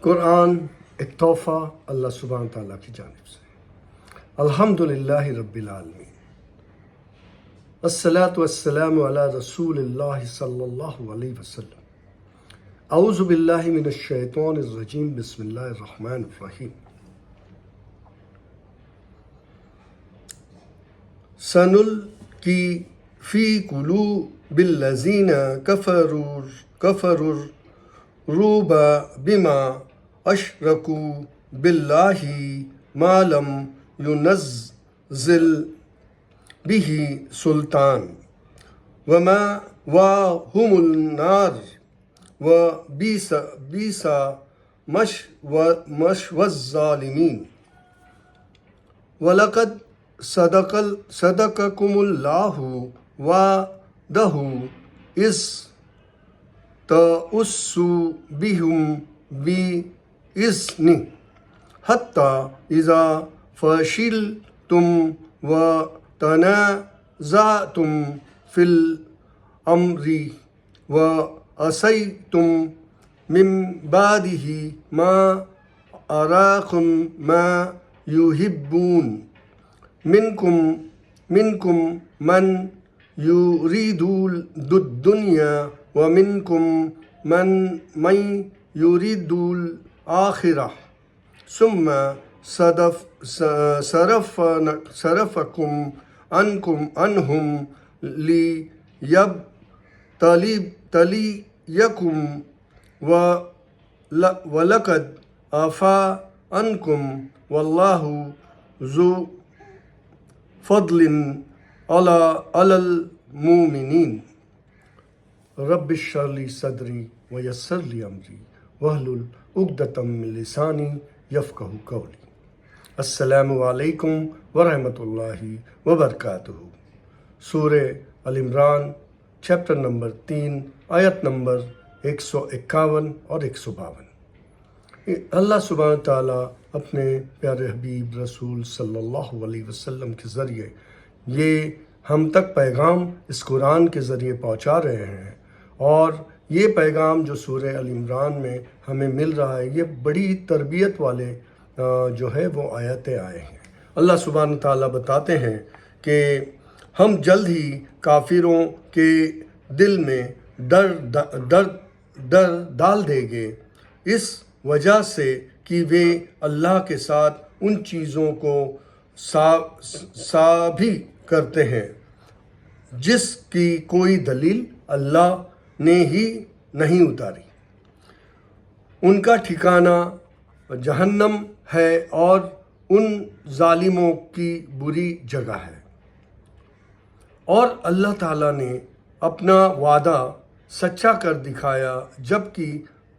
قرآن ایک تحفہ اللہ سبحانہ تعالیٰ کی جانب سے۔ الحمدللہ رب العالمین، الصلاۃ والسلام علی رسول اللہ صلی اللہ علیہ وسلم۔ اعوذ باللہ من الشیطان الرجیم، بسم اللہ الرحمن الرحیم۔ سنلقی فی قلوب الذین کفروا الرعب بما اشرکوا باللہ ما لم ینزل به سلطان ومأواہم النار وبئس مثوى الظالمین۔ وَلَقَدْ صَدَقَكُمُ اللَّهُ وَعْدَهُ إِذْ تَحُسُّونَ بِهِم بِإِذْنِهِ حَتَّى إِذَا فَشِلْتُمْ وَتَنَازَعْتُمْ فِي الْأَمْرِ وَعَصَيْتُمْ مِنْ بَعْدِ مَا أَرَاكُمْ مَا يُحِبُّونَ منكم من يريد الدنيا ومنكم من يريد الآخرة ثم صرفكم عنهم ليبتليكم ولقد عفا عنكم والله ذو فضل على المؤمنین۔ رب اشرح لی صدری ویسر لی امری واحلل عقدۃ من لسانی یفقہوا قولی۔ السلام علیکم ورحمۃ اللہ وبرکاتہ۔ سورہ ال عمران چیپٹر نمبر 3 آیت نمبر 151 اور 152۔ اللہ سبحانہ تعالیٰ اپنے پیارے حبیب رسول صلی اللہ علیہ وسلم کے ذریعے یہ ہم تک پیغام اس قرآن کے ذریعے پہنچا رہے ہیں، اور یہ پیغام جو سورہ ال عمران میں ہمیں مل رہا ہے یہ بڑی تربیت والے جو ہے وہ آیتیں آئے ہیں۔ اللہ سبحانہ تعالیٰ بتاتے ہیں کہ ہم جلد ہی کافروں کے دل میں ڈر ڈال دیں گے، اس وجہ سے کہ وہ اللہ کے ساتھ ان چیزوں کو ثابت کرتے ہیں جس کی کوئی دلیل اللہ نے ہی نہیں اتاری۔ ان کا ٹھکانہ جہنم ہے اور ان ظالموں کی بری جگہ ہے۔ اور اللہ تعالیٰ نے اپنا وعدہ سچا کر دکھایا جبکہ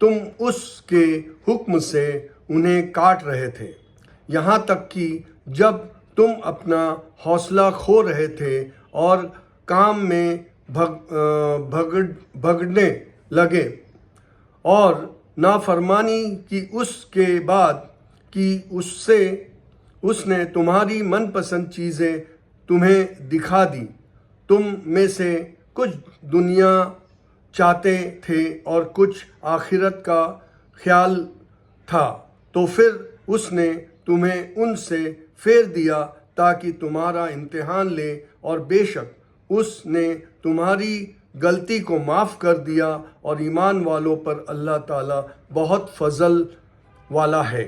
تم اس کے حکم سے انہیں کاٹ رہے تھے، یہاں تک کہ جب تم اپنا حوصلہ کھو رہے تھے اور کام میں بھگڑنے لگے، اور نافرمانی کی اس کے بعد کہ اس نے تمہاری من پسند چیزیں تمہیں دکھا دی۔ تم میں سے کچھ دنیا چاہتے تھے اور کچھ آخرت کا خیال تھا، تو پھر اس نے تمہیں ان سے پھیر دیا تاکہ تمہارا امتحان لے، اور بے شک اس نے تمہاری غلطی کو معاف کر دیا، اور ایمان والوں پر اللہ تعالیٰ بہت فضل والا ہے۔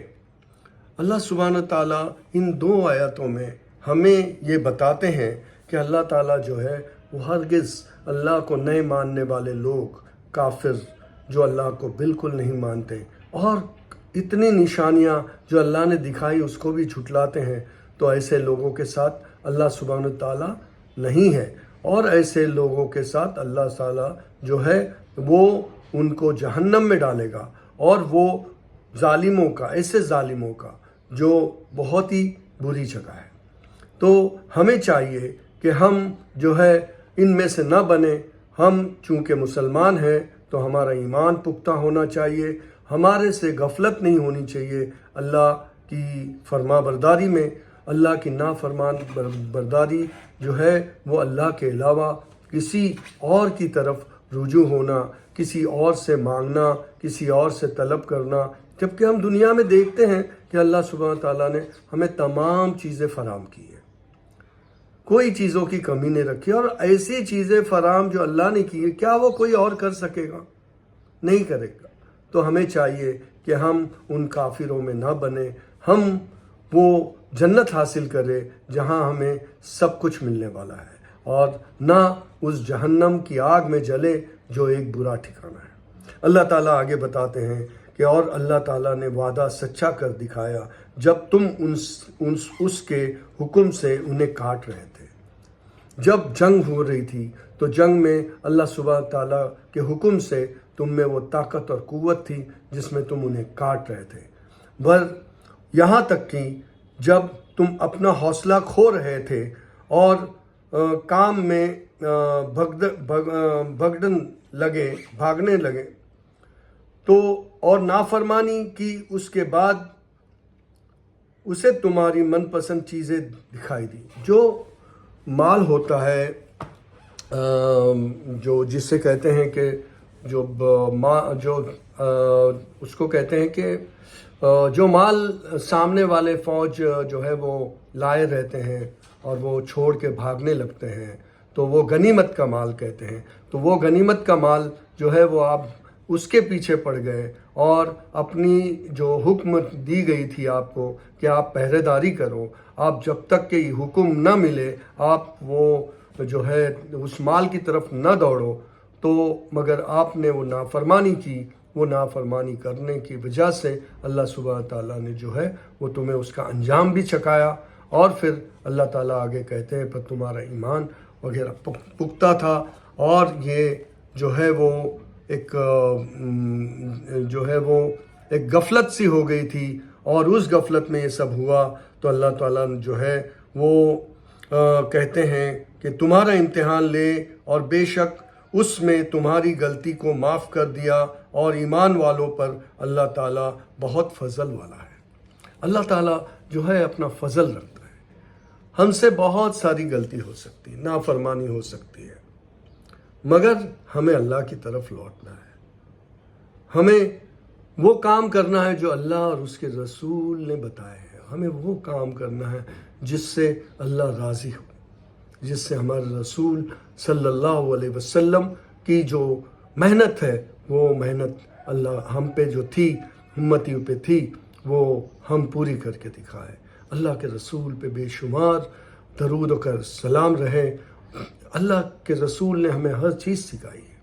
اللہ سبحانہ تعالیٰ ان دو آیاتوں میں ہمیں یہ بتاتے ہیں کہ اللہ تعالیٰ جو ہے وہ ہرگز اللہ کو نہیں ماننے والے لوگ، کافر جو اللہ کو بالکل نہیں مانتے اور اتنی نشانیاں جو اللہ نے دکھائی اس کو بھی جھٹلاتے ہیں، تو ایسے لوگوں کے ساتھ اللہ سبحانہ تعالیٰ نہیں ہے، اور ایسے لوگوں کے ساتھ اللہ تعالیٰ جو ہے وہ ان کو جہنم میں ڈالے گا، اور وہ ظالموں کا، ایسے ظالموں کا جو بہت ہی بری جگہ ہے۔ تو ہمیں چاہیے کہ ہم جو ہے ان میں سے نہ بنیں۔ ہم چونکہ مسلمان ہیں تو ہمارا ایمان پختہ ہونا چاہیے، ہمارے سے غفلت نہیں ہونی چاہیے اللہ کی فرما برداری میں۔ اللہ کی نافرمان برداری جو ہے وہ اللہ کے علاوہ کسی اور کی طرف رجوع ہونا، کسی اور سے مانگنا، کسی اور سے طلب کرنا، جبکہ ہم دنیا میں دیکھتے ہیں کہ اللہ سبحانہ تعالیٰ نے ہمیں تمام چیزیں فراہم کی ہیں، کوئی چیزوں کی کمی نہیں رکھی، اور ایسی چیزیں فراہم جو اللہ نے کی ہے کیا وہ کوئی اور کر سکے گا؟ نہیں کرے گا۔ تو ہمیں چاہیے کہ ہم ان کافروں میں نہ بنیں، ہم وہ جنت حاصل کرے جہاں ہمیں سب کچھ ملنے والا ہے، اور نہ اس جہنم کی آگ میں جلے جو ایک برا ٹھکانہ ہے۔ اللہ تعالیٰ آگے بتاتے ہیں کہ اور اللہ تعالیٰ نے وعدہ سچا کر دکھایا جب تم اس کے حکم سے انہیں کاٹ رہے تھے۔ جب جنگ ہو رہی تھی تو جنگ میں اللہ سبحانہ تعالیٰ کے حکم سے تم میں وہ طاقت اور قوت تھی جس میں تم انہیں کاٹ رہے تھے، یہاں تک کہ جب تم اپنا حوصلہ کھو رہے تھے اور کام میں بھاگنے لگے تو اور نافرمانی کی، اس کے بعد اسے تمہاری من پسند چیزیں دکھائی دی۔ جو مال ہوتا ہے، جو جس سے کہتے ہیں کہ جو اس کو کہتے ہیں کہ جو مال سامنے والے فوج جو ہے وہ لائے رہتے ہیں اور وہ چھوڑ کے بھاگنے لگتے ہیں تو وہ غنیمت کا مال کہتے ہیں۔ تو وہ غنیمت کا مال جو ہے وہ آپ اس کے پیچھے پڑ گئے اور اپنی جو حکم دی گئی تھی آپ کو کہ آپ پہرے داری کرو، آپ جب تک کہ یہ حکم نہ ملے آپ وہ جو ہے اس مال کی طرف نہ دوڑو، تو مگر آپ نے وہ نافرمانی کی، وہ نافرمانی کرنے کی وجہ سے اللہ سبحانہ تعالیٰ نے جو ہے وہ تمہیں اس کا انجام بھی چکایا۔ اور پھر اللہ تعالیٰ آگے کہتے ہیں پر تمہارا ایمان وغیرہ پختہ تھا، اور یہ جو ہے وہ ایک غفلت سی ہو گئی تھی، اور اس غفلت میں یہ سب ہوا تو اللہ تعالیٰ نے جو ہے وہ کہتے ہیں کہ تمہارا امتحان لے اور بے شک اس میں تمہاری غلطی کو معاف کر دیا، اور ایمان والوں پر اللہ تعالیٰ بہت فضل والا ہے۔ اللہ تعالیٰ جو ہے اپنا فضل رکھتا ہے، ہم سے بہت ساری غلطی ہو سکتی ہے، نافرمانی ہو سکتی ہے، مگر ہمیں اللہ کی طرف لوٹنا ہے، ہمیں وہ کام کرنا ہے جو اللہ اور اس کے رسول نے بتائے ہیں، ہمیں وہ کام کرنا ہے جس سے اللہ راضی ہو، جس سے ہمارے رسول صلی اللہ علیہ وسلم کی جو محنت ہے وہ محنت اللہ ہم پہ جو تھی، امتیوں پہ تھی، وہ ہم پوری کر کے دکھائے۔ اللہ کے رسول پہ بے شمار درود و سلام رہے۔ اللہ کے رسول نے ہمیں ہر چیز سکھائی ہے،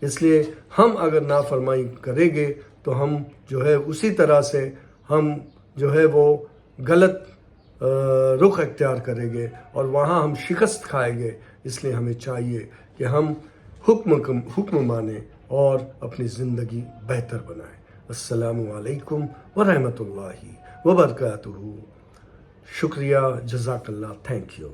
اس لیے ہم اگر نافرمانی کریں گے تو ہم جو ہے اسی طرح سے ہم جو ہے وہ غلط رخ اختیار کریں گے اور وہاں ہم شکست کھائیں گے۔ اس لیے ہمیں چاہیے کہ ہم حکم مانیں اور اپنی زندگی بہتر بنائیں۔ السلام علیکم ورحمۃ اللہ وبرکاتہ۔ شکریہ، جزاک اللہ، تھینک یو۔